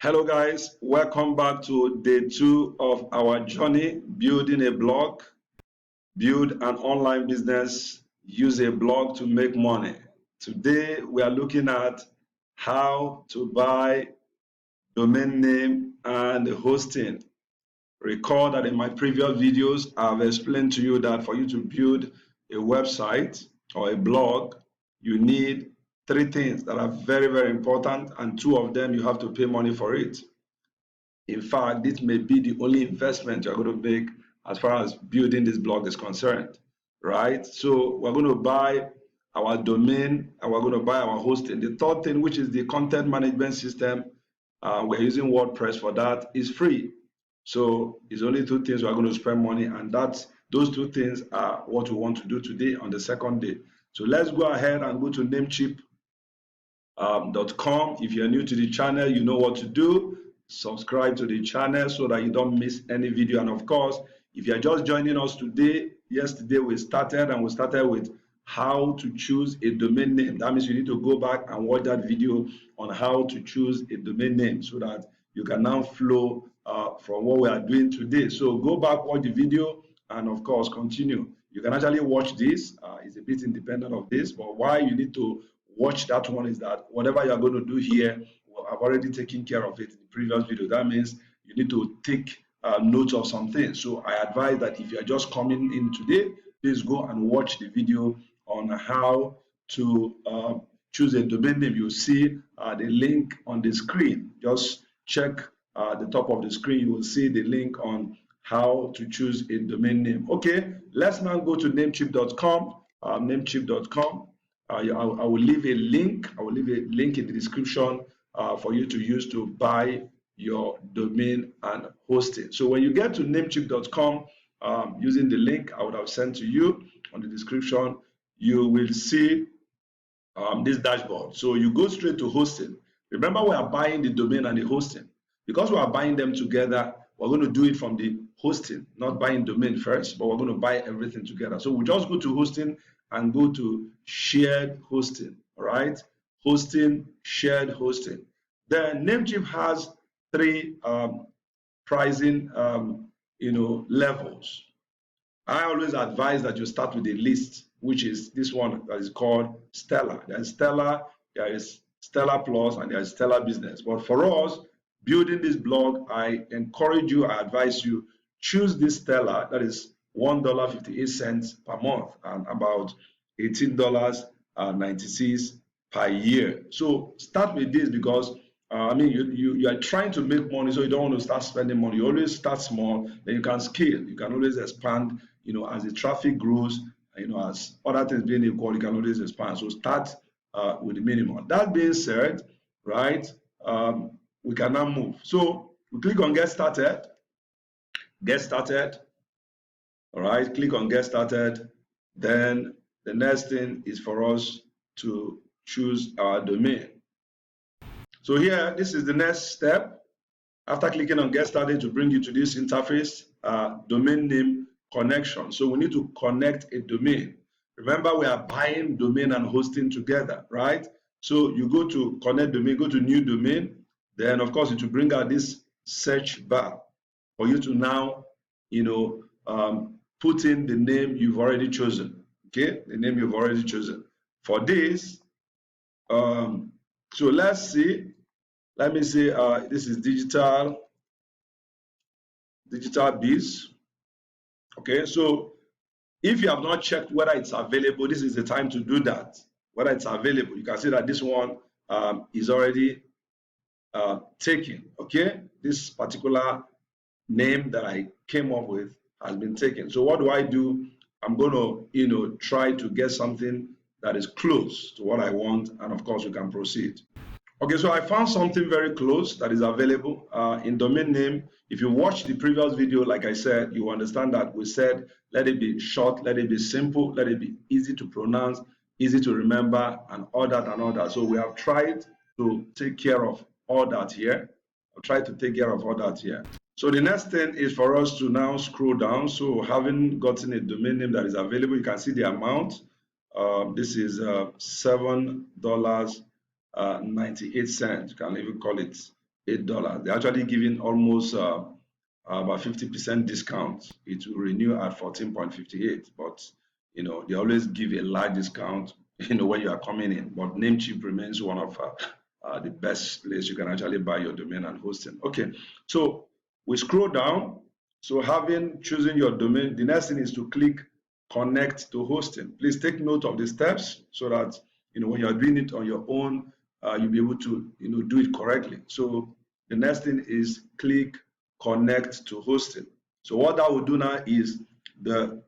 Hello guys, welcome back to day 2 of our journey building a blog, build an online business, use a blog to make money. Today we are looking at how to buy domain name and hosting. Recall that in my previous videos I've explained to you that for you to build a website or a blog, you need 3 things that are very important, and 2 of them you have to pay money for it. In fact, this may be the only investment you're going to make as far as building this blog is concerned, right? So we're going to buy our domain and we're going to buy our hosting. The third thing, which is the content management system, we're using WordPress for that, is free. So it's only 2 things we're going to spend money, and those 2 things are what we want to do today on the second day. So let's go ahead and go to namecheap.com. If you're new to the channel, you know what to do. Subscribe to the channel so that you don't miss any video. And of course, if you're just joining us today, yesterday we started with how to choose a domain name. That means you need to go back and watch that video on how to choose a domain name so that you can now flow from what we are doing today. So go back, watch the video, and of course continue. You can actually watch this. It's a bit independent of this, but why you need to watch that one is that whatever you're going to do here, I've already taken care of it in the previous video. That means you need to take notes of some things. So I advise that if you're just coming in today, please go and watch the video on how to choose a domain name. You'll see the link on the screen. Just check the top of the screen. You will see the link on how to choose a domain name. Okay, let's now go to namecheap.com. Namecheap.com. I will leave a link. I will leave a link in the description for you to use to buy your domain and hosting. So when you get to namecheap.com, using the link I would have sent to you on the description, you will see this dashboard. So you go straight to hosting. Remember, we are buying the domain and the hosting. Because we are buying them together, we're going to do it from the hosting, not buying domain first, but we're going to buy everything together. So we just go to hosting and go to shared hosting, all right? Hosting, shared hosting. Then Namecheap has 3 pricing levels. I always advise that you start with a list, which is this one that is called Stellar. There is Stellar, there is Stellar Plus, and there is Stellar Business. But for us, building this blog, I encourage you, I advise you, choose this Stellar, that is $1.58 per month and about $18.96 per year. So start with this because you are trying to make money, so you don't want to start spending money. You always start small, then you can scale. You can always expand, as the traffic grows, as other things being equal, you can always expand. So start with the minimum. That being said, right, we can now move. So we click on Get Started. Get Started. All right, click on Get Started. Then the next thing is for us to choose our domain. So here, this is the next step. After clicking on Get Started to bring you to this interface, domain name connection. So we need to connect a domain. Remember, we are buying domain and hosting together, right? So you go to connect domain, go to new domain. Then, of course, it will bring out this search bar for you to now, put in the name you've already chosen. Okay, the name you've already chosen. For this, so let's see. Let me say this is digital biz. Okay, so if you have not checked whether it's available, this is the time to do that. Whether it's available, you can see that this one is already taken. Okay, this particular name that I came up with has been taken. So what do? I'm going to, try to get something that is close to what I want, and of course we can proceed. Okay, so I found something very close that is available in domain name. If you watch the previous video, like I said, you understand that we said, let it be short, let it be simple, let it be easy to pronounce, easy to remember, and all that and all that. So we have tried to take care of all that here. I've tried to take care of all that here. So the next thing is for us to now scroll down. So having gotten a domain name that is available, you can see the amount. This is $7.98. You can even call it $8. They're actually giving almost about 50% discount. It will renew at 14.58, but they always give a large discount when you are coming in. But Namecheap remains one of the best place you can actually buy your domain and hosting. Okay, so we scroll down. So having chosen your domain, the next thing is to click connect to hosting. Please take note of the steps so that when you're doing it on your own, you'll be able to do it correctly. So the next thing is click connect to hosting. So what that will do now is the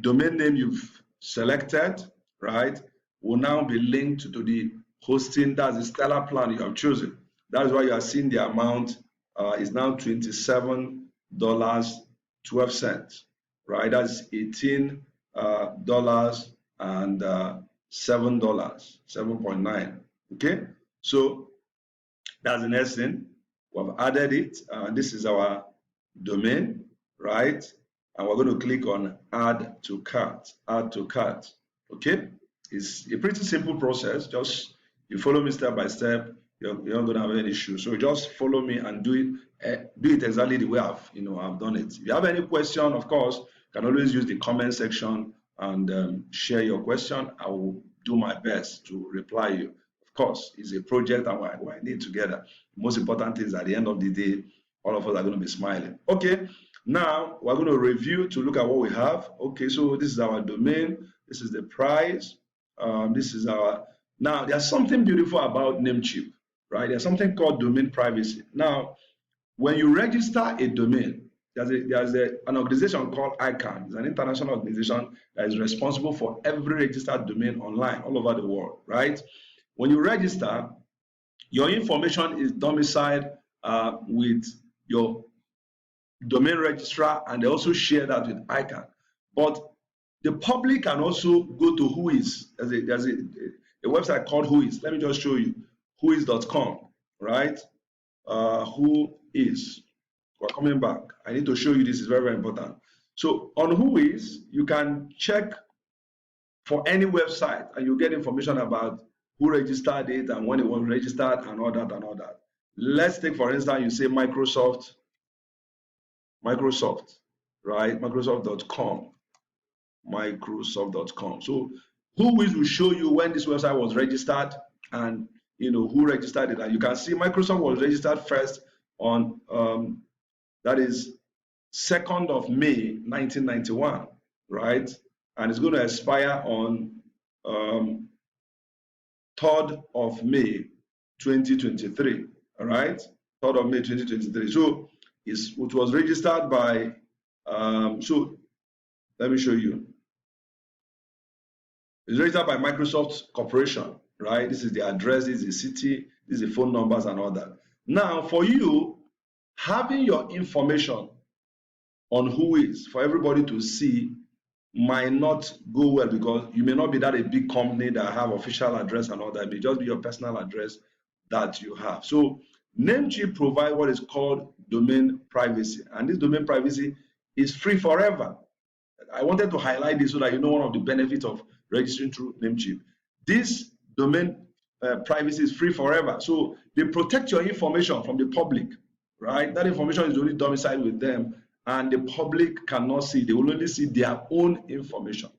domain name you've selected, right, will now be linked to the hosting. That's the stellar plan you have chosen. That is why you are seeing the amount is now $27.12, right? That's $18 and $7, 7.9. Okay, so that's the next thing. We've added it. This is our domain, right? And we're going to click on add to cart. Add to cart. Okay, it's a pretty simple process. Just you follow me step by step. You're not going to have any issue. So just follow me and do it exactly the way I've done it. If you have any question, of course, you can always use the comment section and share your question. I will do my best to reply you. Of course, it's a project and we need together. The most important thing is at the end of the day, all of us are going to be smiling. Okay, now we're going to review to look at what we have. Okay, so this is our domain. This is the price. This is our. Now, there's something beautiful about Namecheap, right? There's something called domain privacy. Now, when you register a domain, there's an organization called ICANN. It's an international organization that is responsible for every registered domain online all over the world, right? When you register, your information is domiciled with your domain registrar, and they also share that with ICANN. But the public can also go to Whois. There's a website called Whois. Let me just show you. Whois.com, right? Whois. We're coming back. I need to show you this. Is very, very important. So on Whois, you can check for any website, and you get information about who registered it and when it was registered and all that and all that. Let's take, for instance, you say Microsoft, right? Microsoft.com. So Whois will show you when this website was registered and who registered it. And you can see Microsoft was registered first on that is 2nd of May 1991, right? And it's going to expire on 3rd of May 2023. All right, 3rd of May 2023. So it was registered by so let me show you. It's registered by Microsoft Corporation, right? This is the address, this is the city, this is the phone numbers and all that. Now, for you, having your information on Whois for everybody to see might not go well, because you may not be that a big company that have official address and all that. It may just be your personal address that you have. So Namecheap provides what is called domain privacy, and this domain privacy is free forever. I wanted to highlight this so that you know one of the benefits of registering through Namecheap. This domain privacy is free forever. So they protect your information from the public, right? That information is only domiciled with them, and the public cannot see. They will only see their own information,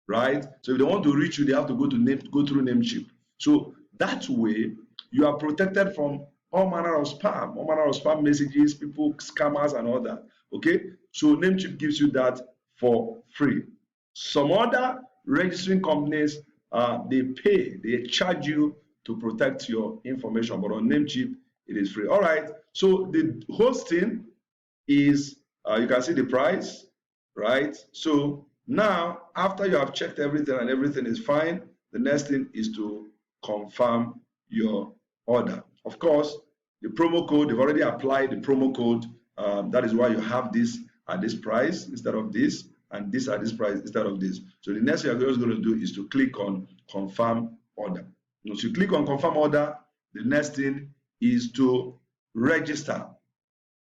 right? So if they want to reach you, they have to go through Namecheap. So that way, you are protected from all manner of spam messages, people, scammers, and all that. Okay, so Namecheap gives you that for free. Some other registering companies, they charge you to protect your information, but on Namecheap, it is free. All right, so the hosting is, you can see the price, right? So now, after you have checked everything and everything is fine, the next thing is to confirm your order. Of course, the promo code, they've already applied the promo code. That is why you have this at this price instead of this, and this at this price instead of this. So the next thing you're just going to do is to click on confirm order. Once you click on confirm order, the next thing is to register.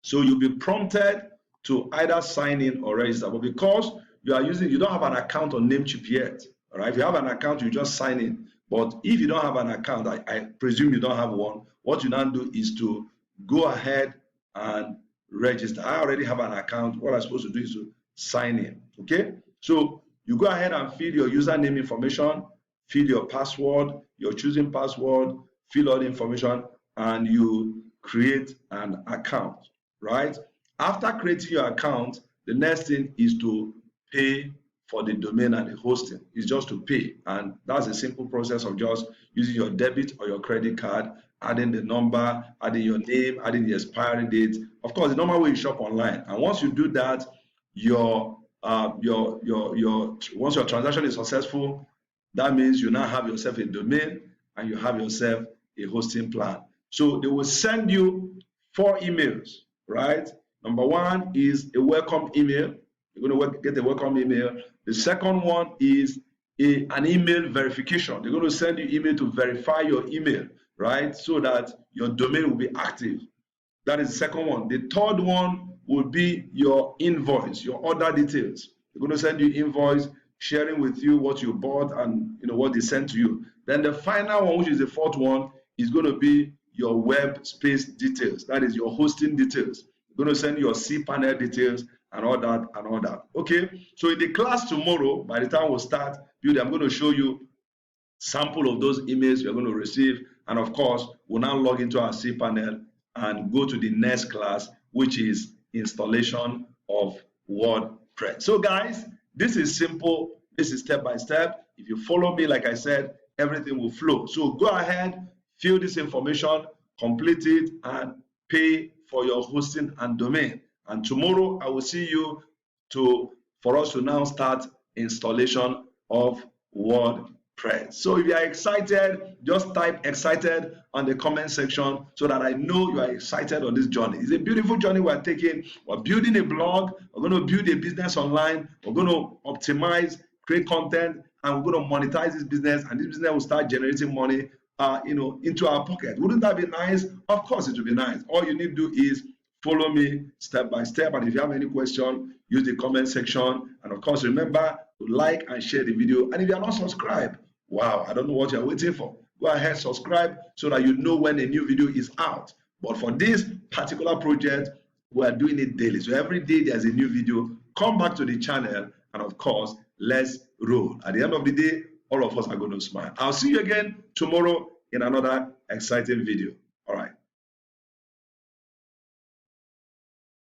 So you'll be prompted to either sign in or register. But because you don't have an account on Namecheap yet. All right, if you have an account, you just sign in. But if you don't have an account, I presume you don't have one, what you now do is to go ahead and register. I already have an account. What I'm supposed to do is to sign in. Okay, so you go ahead and fill your username information, fill your password, your choosing password, fill all the information, and you create an account, right? After creating your account, the next thing is to pay for the domain and the hosting. It's just to pay, and that's a simple process of just using your debit or your credit card, adding the number, adding your name, adding the expiry date. Of course, the normal way you shop online. And once you do that, your once your transaction is successful, that means you now have yourself a domain and you have yourself a hosting plan. So they will send you 4 emails, right? Number 1 is a welcome email. You're going to get a welcome email. The second one is an email verification. They're going to send you email to verify your email, right? So that your domain will be active. That is the second one. The third one will be your invoice, your order details. They're going to send you invoice, sharing with you what you bought and what they sent to you. Then the final one, which is the fourth one, is going to be your web space details. That is your hosting details. They're going to send you your cPanel details and all that and all that. Okay. So in the class tomorrow, by the time we start building, I'm going to show you sample of those emails you're going to receive, and of course we'll now log into our cPanel and go to the next class, which is installation of WordPress. So guys, this is simple. This is step by step. If you follow me, like I said, everything will flow. So go ahead, fill this information, complete it, and pay for your hosting and domain. And tomorrow I will see you for us to now start installation of WordPress. So if you are excited, just type excited on the comment section so that I know you are excited on this journey. It's a beautiful journey we're taking. We're building a blog. We're going to build a business online. We're going to optimize, create content, and we're going to monetize this business. And this business will start generating money, into our pocket. Wouldn't that be nice? Of course, it would be nice. All you need to do is follow me step by step. And if you have any question, use the comment section. And of course, remember to like and share the video. And if you are not subscribed, wow, I don't know what you're waiting for. Go ahead, subscribe so that you know when a new video is out. But for this particular project, we are doing it daily. So every day there's a new video. Come back to the channel and of course, let's roll. At the end of the day, all of us are going to smile. I'll see you again tomorrow in another exciting video.